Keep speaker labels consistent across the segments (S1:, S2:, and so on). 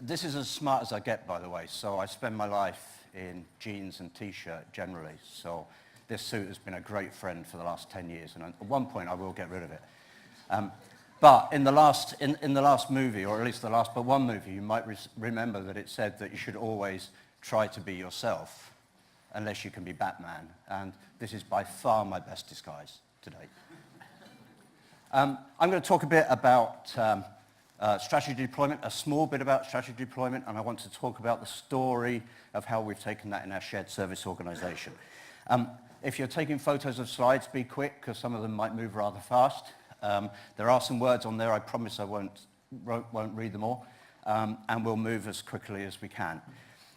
S1: This is as smart as I get, by the way. So I spend my life in jeans and t-shirt generally. So this suit has been a great friend for the last 10 years. And at one point, I will get rid of it. But in the last movie, or at least the last but one movie, you might remember that it said that you should always try to be yourself, unless you can be Batman. And this is by far my best disguise today. I'm going to talk a bit about strategy deployment, a small bit about strategy deployment, and I want to talk about the story of how we've taken that in our shared service organization. If you're taking photos of slides, be quick, because some of them might move rather fast. There are some words on there. I promise I won't read them all, and we'll move as quickly as we can.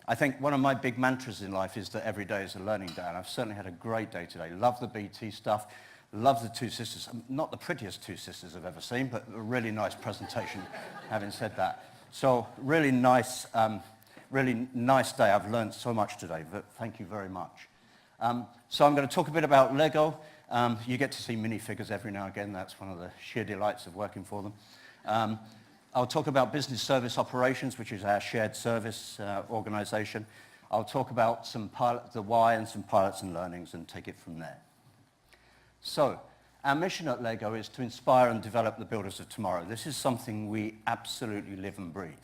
S1: I think one of my big mantras in life is that every day is a learning day, and I've certainly had a great day today. Love the BT stuff. Love the two sisters. Not the prettiest two sisters I've ever seen, but a really nice presentation, having said that. So really nice day. I've learned so much today, but thank you very much. So I'm going to talk a bit about Lego. You get to see minifigures every now and again. That's one of the sheer delights of working for them. I'll talk about business service operations, which is our shared service organization. I'll talk about the why and some pilots and learnings and take it from there. So, our mission at Lego is to inspire and develop the builders of tomorrow. This is something we absolutely live and breathe.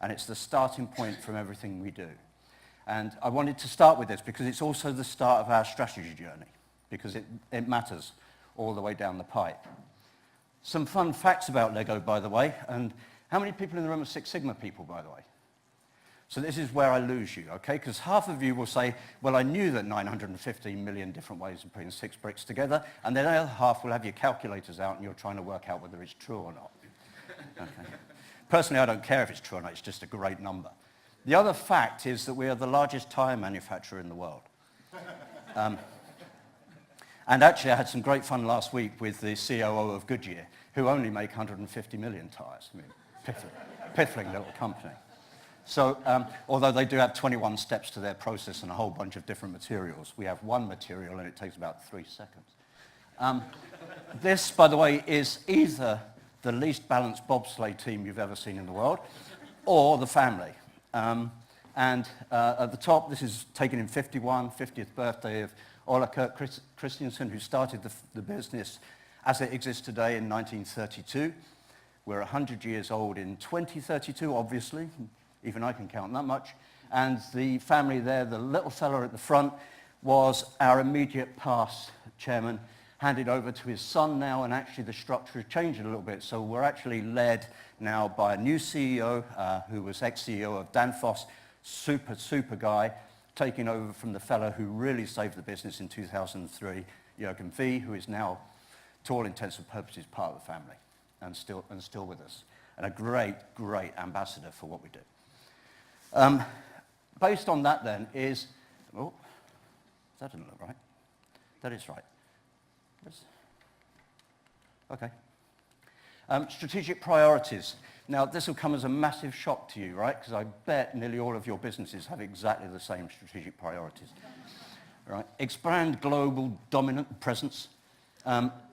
S1: And it's the starting point from everything we do. And I wanted to start with this because it's also the start of our strategy journey, because it matters all the way down the pipe. Some fun facts about Lego, by the way. And how many people in the room are Six Sigma people, by the way? So this is where I lose you, okay? Because half of you will say, well, I knew that 915 million different ways of putting 6 bricks together, and then the other half will have your calculators out and you're trying to work out whether it's true or not. Okay. Personally, I don't care if it's true or not, it's just a great number. The other fact is that we are the largest tire manufacturer in the world. And actually, I had some great fun last week with the COO of Goodyear, who only make 150 million tires. I mean, piffling little company. So, although they do have 21 steps to their process and a whole bunch of different materials, we have one material and it takes about 3 seconds. This, by the way, is either the least balanced bobsleigh team you've ever seen in the world, or the family. And at the top, this is taken in 50th birthday of Ola Kurt Christiansen, who started the business as it exists today in 1932. We're 100 years old in 2032, obviously. Even I can count that much. And the family there, the little fella at the front, was our immediate past chairman, handed over to his son now, and actually the structure has changed a little bit. So we're actually led now by a new CEO, who was ex-CEO of Danfoss, super guy, taking over from the fellow who really saved the business in 2003, Jürgen V, who is now, to all intents and purposes, part of the family and still with us. And a great ambassador for what we do. Based on that then is, oh, that didn't look right. That is right. Okay. Strategic priorities. Now, this will come as a massive shock to you, right? Because I bet nearly all of your businesses have exactly the same strategic priorities. Right? Expand global dominant presence.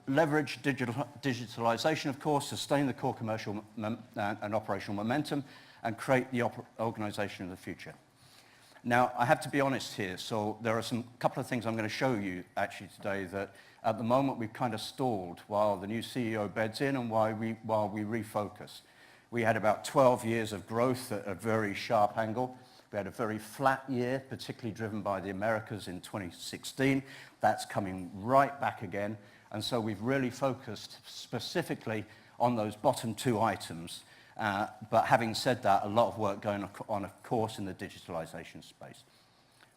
S1: Leverage digitalization, of course, sustain the core commercial and operational momentum, and create the organization of the future. Now, I have to be honest here, so there are a couple of things I'm going to show you actually today that at the moment we've kind of stalled while the new CEO beds in and while we refocus. We had about 12 years of growth at a very sharp angle. We had a very flat year, particularly driven by the Americas in 2016. That's coming right back again. And so we've really focused specifically on those bottom 2 items. But having said that, a lot of work going on, of course, in the digitalization space.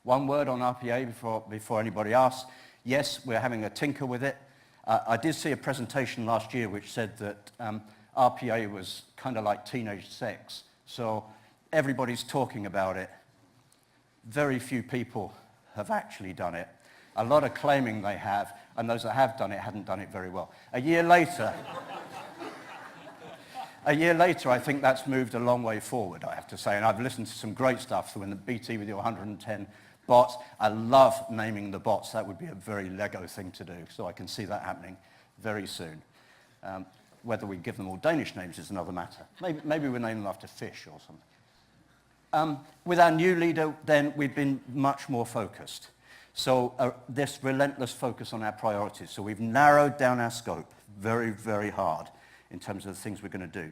S1: One word on RPA before anybody asks. Yes, we're having a tinker with it. I did see a presentation last year which said that RPA was kind of like teenage sex. So everybody's talking about it. Very few people have actually done it. A lot of claiming they have, and those that have done it haven't done it very well. A year later, I think that's moved a long way forward, I have to say, and I've listened to some great stuff. So in the BT with your 110 bots, I love naming the bots. That would be a very Lego thing to do, so I can see that happening very soon. Whether we give them all Danish names is another matter. Maybe we name them after fish or something. With our new leader, then, we've been much more focused. So this relentless focus on our priorities. So we've narrowed down our scope very, very hard in terms of the things we're going to do.